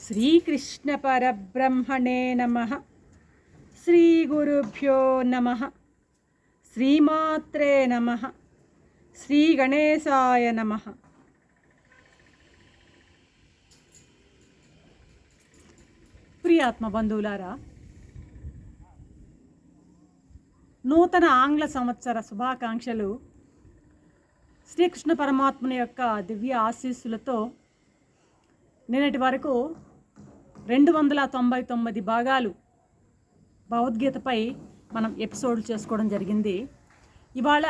శ్రీకృష్ణ పరబ్రహ్మణే నమః. శ్రీ గురుభ్యో నమః. శ్రీమాత్రే నమః. శ్రీ గణేశాయ నమః. ప్రియాత్మ బంధువులారా, నూతన ఆంగ్ల సంవత్సర శుభాకాంక్షలు. శ్రీకృష్ణ పరమాత్ముని యొక్క దివ్య ఆశీస్సులతో నిన్నటి వరకు 299 భాగాలు భగవద్గీతపై మనం ఎపిసోడ్లు చేసుకోవడం జరిగింది. ఇవాళ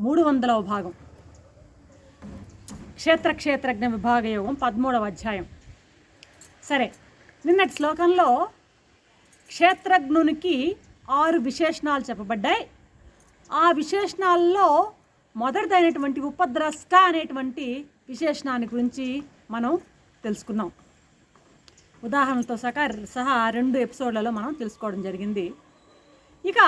300వ భాగం, క్షేత్రజ్ఞ విభాగ యోగం 13వ అధ్యాయం. సరే, నిన్నటి శ్లోకంలో క్షేత్రజ్ఞునికి 6 విశేషణాలు చెప్పబడ్డాయి. ఆ విశేషణాల్లో మొదటిదైనటువంటి ఉపద్రష్ట అనేటువంటి విశేషణాన్ని గురించి మనం తెలుసుకున్నాం. ఉదాహరణలతో సహా 2 ఎపిసోడ్లలో మనం తెలుసుకోవడం జరిగింది. ఇక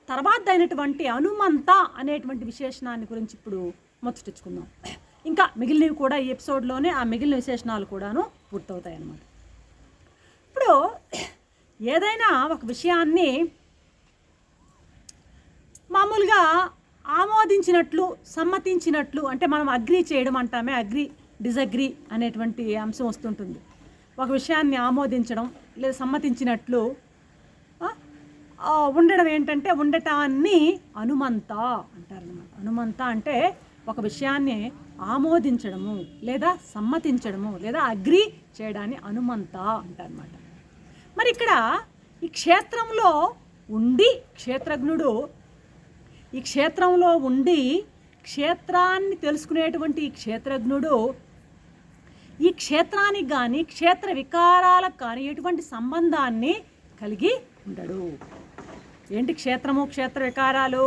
తర్వాత అయినటువంటి హనుమంత అనేటువంటి విశేషణాన్ని గురించి ఇప్పుడు ముచ్చటించుకుందాం. ఇంకా మిగిలినవి కూడా ఈ ఎపిసోడ్లోనే ఆ మిగిలిన విశేషణాలు కూడాను పూర్తవుతాయి అన్నమాట. ఇప్పుడు ఏదైనా ఒక విషయాన్ని మామూలుగా ఆమోదించినట్లు, సమ్మతించినట్లు, అంటే మనం అగ్రీ చేయడం అంటామే, అగ్రీ డిజగ్రీ అనేటువంటి అంశం వస్తుంటుంది. ఒక విషయాన్ని ఆమోదించడం లేదా సమ్మతించినట్లు ఉండడం ఏంటంటే ఉండటాన్ని హనుమంత అంటారనమాట. హనుమంత అంటే ఒక విషయాన్ని ఆమోదించడము లేదా సమ్మతించడము లేదా అగ్రీ చేయడాన్ని హనుమంత అంటారనమాట. మరి ఇక్కడ ఈ క్షేత్రంలో ఉండి క్షేత్రజ్ఞుడు, ఈ క్షేత్రంలో ఉండి క్షేత్రాన్ని తెలుసుకునేటువంటి ఈ క్షేత్రజ్ఞుడు ఈ క్షేత్రానికి కానీ క్షేత్ర వికారాలకు కానీ ఎటువంటి సంబంధాన్ని కలిగి ఉండడు. ఏంటి క్షేత్రము, క్షేత్ర వికారాలు?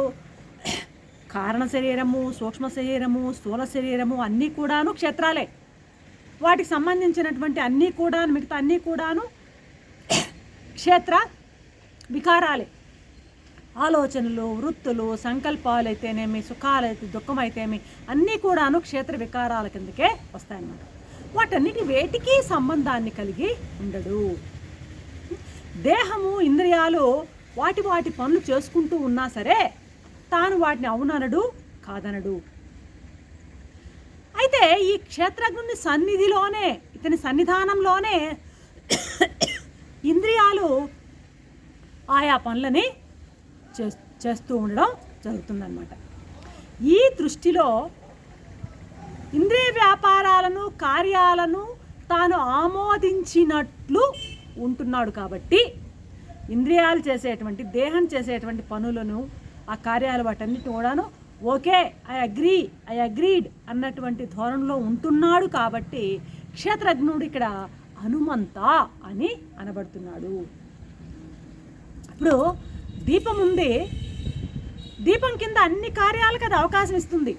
కారణ శరీరము, సూక్ష్మ శరీరము, స్థూల శరీరము అన్నీ కూడాను క్షేత్రాలే. వాటికి సంబంధించినటువంటి అన్నీ కూడాను, మిగతా అన్నీ కూడాను క్షేత్ర వికారాలే. ఆలోచనలు, వృత్తులు, సంకల్పాలు అయితేనేమి, సుఖాలైతే, దుఃఖమైతేమి అన్నీ కూడాను క్షేత్ర వికారాల కిందకే వస్తాయన్నమాట. వాటన్నిటి వేటికి సంబంధాన్ని కలిగి ఉండడు. దేహము, ఇంద్రియాలు వాటి పనులు చేసుకుంటూ ఉన్నా సరే తాను వాటిని అవుననడు, కాదనడు. అయితే ఈ క్షేత్రజ్ఞుని సన్నిధిలోనే, ఇతని సన్నిధానంలోనే ఇంద్రియాలు ఆయా పనులని చేస్తూ ఉండడం జరుగుతుందన్నమాట. ఈ దృష్టిలో ఇంద్రియ వ్యాపారాలను, కార్యాలను తాను ఆమోదించినట్లు ఉంటున్నాడు. కాబట్టి ఇంద్రియాలు చేసేటువంటి, దేహం చేసేటువంటి పనులను, ఆ కార్యాలు వాటన్నిటి కూడాను ఓకే, ఐ అగ్రీడ్ అన్నటువంటి ధోరణిలో ఉంటున్నాడు. కాబట్టి క్షేత్రజ్ఞుడు ఇక్కడ హనుమంత అని అనబడుతున్నాడు. ఇప్పుడు దీపం ఉంది, దీపం కింద అన్ని కార్యాలకు అది అవకాశం ఇస్తుంది.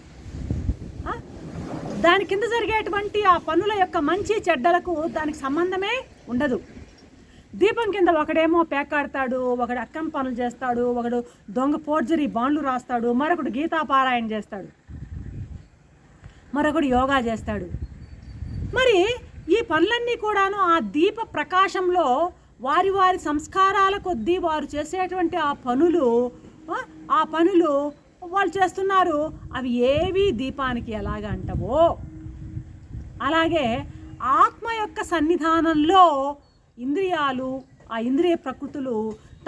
దాని కింద జరిగేటువంటి ఆ పనుల యొక్క మంచి చెడ్డలకు దానికి సంబంధమే ఉండదు. దీపం కింద ఒకడేమో పేకాడతాడు, ఒకడు అక్కం పనులు చేస్తాడు, ఒకడు దొంగ ఫోర్జరీ బాండ్లు రాస్తాడు, మరొకడు గీతాపారాయణ చేస్తాడు, మరొకడు యోగా చేస్తాడు. మరి ఈ పనులన్నీ కూడాను ఆ దీప ప్రకాశంలో వారి సంస్కారాల కొద్దీ వారు చేసేటువంటి ఆ పనులు వాళ్ళు చేస్తున్నారు. అవి ఏవి దీపానికి ఎలాగ అంటవో అలాగే ఆత్మ యొక్క సన్నిధానంలో ఇంద్రియాలు, ఆ ఇంద్రియ ప్రకృతులు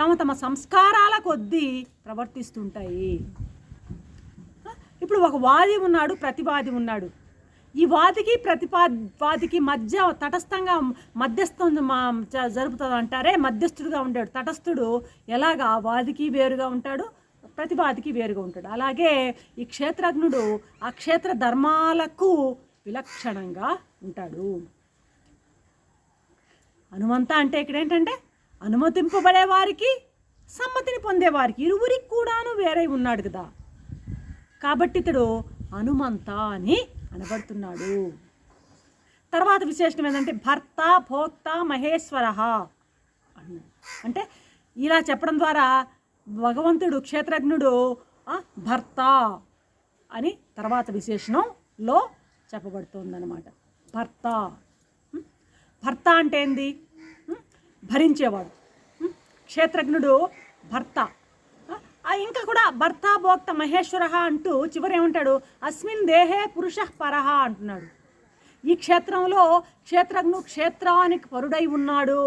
తమ సంస్కారాల కొద్దీ ప్రవర్తిస్తుంటాయి. ఇప్పుడు ఒక వాది ఉన్నాడు, ప్రతివాది ఉన్నాడు. ఈ వాదికి ప్రతివాదికి మధ్య తటస్థంగా మధ్యస్థం జరుపుతుంది అంటారే, మధ్యస్థుడుగా ఉంటాడు. తటస్థుడు ఎలాగా వాదికి వేరుగా ఉంటాడు, ప్రతివాదికి వేరుగా ఉంటాడు. అలాగే ఈ క్షేత్రజ్ఞుడు ఆ క్షేత్ర ధర్మాలకు విలక్షణంగా ఉంటాడు. హనుమంత అంటే ఇక్కడ ఏంటంటే అనుమతింపబడే వారికి, సమ్మతిని పొందేవారికి, ఇరువురికి కూడాను వేరే ఉన్నాడు కదా. కాబట్టి ఇతడు హనుమంత అని అనబడుతున్నాడు. తర్వాత విశేషణం ఏంటంటే భర్త, భోక్త, మహేశ్వర అంటే ఇలా చెప్పడం ద్వారా భగవంతుడు, క్షేత్రజ్ఞుడు భర్త అని తర్వాత విశేషణంలో చెప్పబడుతుందన్నమాట. భర్త భర్త అంటే ఏంది? భరించేవాడు. క్షేత్రజ్ఞుడు భర్త. ఇంకా కూడా భర్త భోక్త మహేశ్వర అంటూ చివరి ఏమంటాడు? అస్మిన్ దేహే పురుష పరహ అంటున్నాడు. ఈ క్షేత్రంలో క్షేత్రజ్ఞు క్షేత్రానికి పరుడై ఉన్నాడు.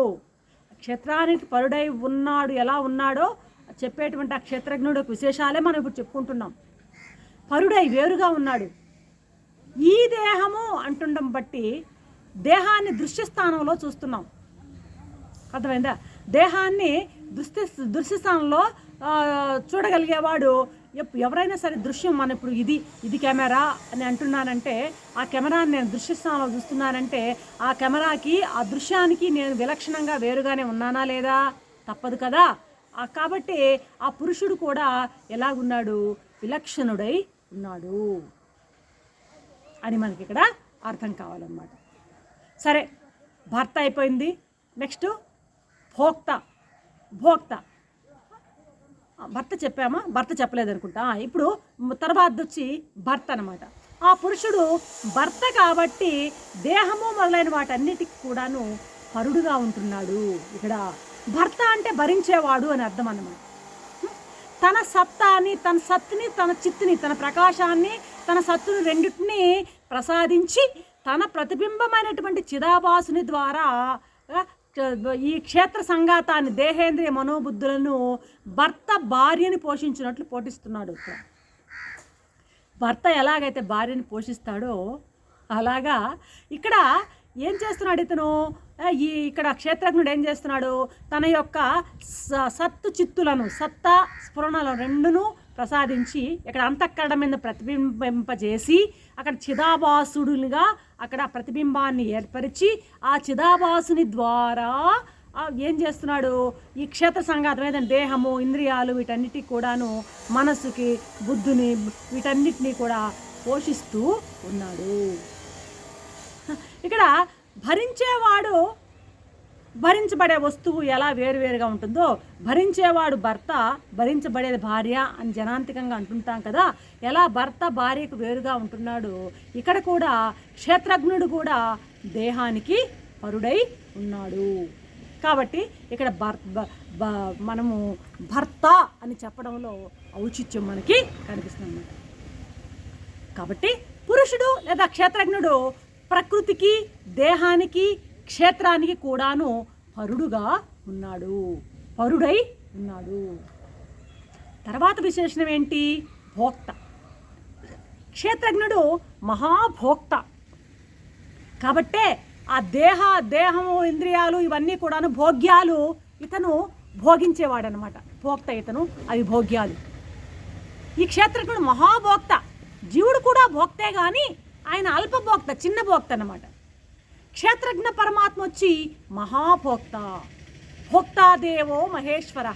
క్షేత్రానికి పరుడై ఉన్నాడు. ఎలా ఉన్నాడో చెప్పేటువంటి ఆ క్షేత్రజ్ఞుడు విశేషాలే మనం ఇప్పుడు చెప్పుకుంటున్నాం. పరుడై వేరుగా ఉన్నాడు. ఈ దేహము అంటుండం బట్టి దేహాన్ని దృశ్యస్థానంలో చూస్తున్నాం. అర్థమైందా? దేహాన్ని దృశ్యస్థానంలో చూడగలిగేవాడు ఎవరైనా సరే. దృశ్యం మన ఇప్పుడు ఇది కెమెరా అని అంటున్నానంటే, ఆ కెమెరాని నేను దృశ్యస్థానంలో చూస్తున్నానంటే ఆ కెమెరాకి ఆ దృశ్యానికి నేను విలక్షణంగా వేరుగానే ఉన్నానా లేదా? తప్పదు కదా. కాబట్టి ఆ పురుషుడు కూడా ఎలాగున్నాడు? విలక్షణుడై ఉన్నాడు అని మనకి ఇక్కడ అర్థం కావాలన్నమాట. సరే, భర్త అయిపోయింది. నెక్స్ట్ భోక్త. భర్త చెప్పామా? భర్త చెప్పలేదనుకుంటా. ఇప్పుడు తర్వాత వచ్చి భర్త అనమాట. ఆ పురుషుడు భర్త కాబట్టి దేహము మొదలైన వాటన్నిటికి కూడాను పరుడుగా ఉంటున్నాడు. ఇక్కడ భర్త అంటే భరించేవాడు అని అర్థం అన్నమాట. తన సత్తాని, తన సత్తుని, తన చిత్తుని, తన ప్రకాశాన్ని, తన సత్తుని రెండింటినీ ప్రసాదించి తన ప్రతిబింబమైనటువంటి చిదాభాసుని ద్వారా ఈ క్షేత్ర సంఘాతాన్ని, దేహేంద్రియ మనోబుద్ధులను భర్త భార్యని పోషించినట్లు పోషిస్తున్నాడు. ఇక్కడ భర్త ఎలాగైతే భార్యని పోషిస్తాడో అలాగా ఇక్కడ ఏం చేస్తున్నాడు ఇతను? ఇక్కడ క్షేత్రజ్ఞుడు ఏం చేస్తున్నాడు? తన యొక్క సత్తు చిత్తులను, సత్తా స్ఫురణలు రెండును ప్రసాదించి ఇక్కడ అంతఃకరణ మీద ప్రతిబింబింపజేసి అక్కడ చిదాభాసుడునిగా అక్కడ ప్రతిబింబాన్ని ఏర్పరిచి ఆ చిదాభాసుని ద్వారా ఏం చేస్తున్నాడు? ఈ క్షేత్ర సంఘాతమైన దేహము, ఇంద్రియాలు వీటన్నిటికి కూడాను, మనస్సుకి, బుద్ధిని, వీటన్నిటినీ కూడా పోషిస్తూ ఉన్నాడు. ఇక్కడ భరించేవాడు, భరించబడే వస్తువు ఎలా వేరువేరుగా ఉంటుందో, భరించేవాడు భర్త, భరించబడేది భార్య అని జనాంతికంగా అంటుంటాం కదా. ఎలా భర్త భార్యకు వేరుగా ఉంటున్నాడు, ఇక్కడ కూడా క్షేత్రజ్ఞుడు కూడా దేహానికి పరుడై ఉన్నాడు. కాబట్టి ఇక్కడ మనము భర్త అని చెప్పడంలో ఔచిత్యం మనకి కనిపిస్తుంది. కాబట్టి పురుషుడు లేదా క్షేత్రజ్ఞుడు ప్రకృతికి, దేహానికి, క్షేత్రానికి కూడాను పరుడుగా ఉన్నాడు, పరుడై ఉన్నాడు. తర్వాత విశేషణం ఏంటి? భోక్త. క్షేత్రజ్ఞుడు మహాభోక్త కాబట్టే ఆ దేహము, ఇంద్రియాలు ఇవన్నీ కూడాను భోగ్యాలు. ఇతను భోగించేవాడనమాట. భోక్త ఇతను, అవి భోగ్యాలు. ఈ క్షేత్రజ్ఞుడు మహాభోక్త. జీవుడు కూడా భోక్తే కానీ ఆయన అల్పభోక్త, చిన్న భోక్త అన్నమాట. క్షేత్రజ్ఞ పరమాత్మ వచ్చి మహాభోక్త. భోక్తాదేవో మహేశ్వర.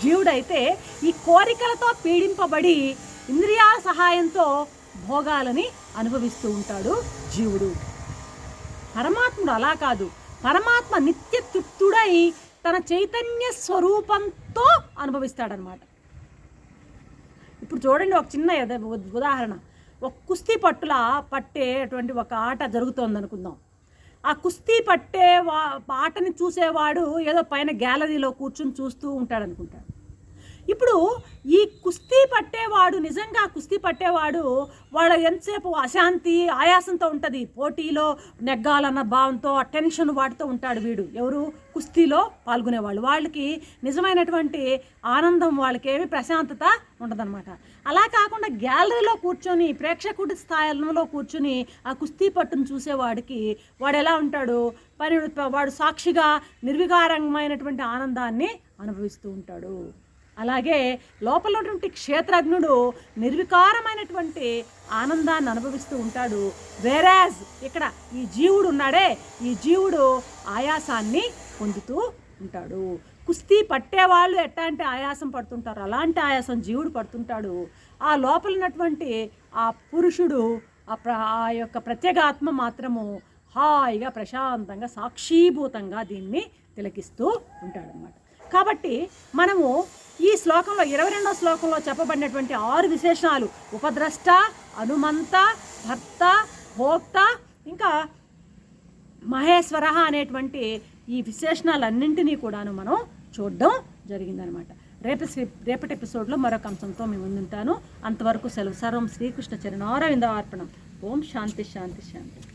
జీవుడైతే ఈ కోరికలతో పీడింపబడి ఇంద్రియాల సహాయంతో భోగాలని అనుభవిస్తూ ఉంటాడు జీవుడు. పరమాత్ముడు అలా కాదు. పరమాత్మ నిత్య తృప్తుడై తన చైతన్య స్వరూపంతో అనుభవిస్తాడనమాట. ఇప్పుడు చూడండి, ఒక చిన్న ఉదాహరణ. ఒక కుస్తీ పట్టేటువంటి ఒక ఆట జరుగుతోంది అనుకుందాం. ఆ కుస్తీ పట్టే ఆటని చూసేవాడు ఏదో పైన గ్యాలరీలో కూర్చుని చూస్తూ ఉంటాడు అనుకుంటాడు. ఇప్పుడు ఈ కుస్తీ పట్టేవాడు, నిజంగా కుస్తీ పట్టేవాడు వాడు ఎంతసేపు అశాంతి, ఆయాసంతో ఉంటుంది. పోటీలో నెగ్గాలన్న భావంతో, ఆ టెన్షన్ వాటితో ఉంటాడు వీడు. ఎవరు? కుస్తీలో పాల్గొనేవాళ్ళు. వాళ్ళకి నిజమైనటువంటి ఆనందం, వాళ్ళకి ఏమి ప్రశాంతత ఉండదన్నమాట. అలా కాకుండా గ్యాలరీలో కూర్చొని, ప్రేక్షకుడి స్థాయిలో కూర్చొని ఆ కుస్తీ పట్టును చూసేవాడికి వాడు ఎలా ఉంటాడు? వాడు సాక్షిగా నిర్వికారమైనటువంటి ఆనందాన్ని అనుభవిస్తూ ఉంటాడు. అలాగే లోపల ఉన్నటువంటి క్షేత్రజ్ఞుడు నిర్వికారమైనటువంటి ఆనందాన్ని అనుభవిస్తూ ఉంటాడు. వేరాజ్ ఇక్కడ ఈ జీవుడు ఉన్నాడే, ఈ జీవుడు ఆయాసాన్ని పొందుతూ ఉంటాడు. కుస్తీ పట్టేవాళ్ళు ఎట్టా అంటే ఆయాసం పడుతుంటారు, అలాంటి ఆయాసం జీవుడు పడుతుంటాడు. ఆ లోపల ఉన్నటువంటి ఆ పురుషుడు, ఆ యొక్క ప్రత్యేగాత్మ మాత్రము హాయిగా ప్రశాంతంగా సాక్షీభూతంగా దీన్ని తిలకిస్తూ ఉంటాడనమాట. కాబట్టి మనము ఈ శ్లోకంలో 22వ శ్లోకంలో చెప్పబడినటువంటి 6 విశేషణాలు, ఉపద్రష్ట, అనుమంత, భర్త, భోక్త, ఇంకా మహేశ్వర అనేటువంటి ఈ విశేషణాలన్నింటినీ కూడాను మనం చూడడం జరిగిందనమాట. రేపటి ఎపిసోడ్లో మరొక అంశంతో మేము ముందుంటాను. అంతవరకు సెలవు. సర్వం శ్రీకృష్ణ చరణారవింద అర్పణం. ఓం శాంతి శాంతి శాంతి.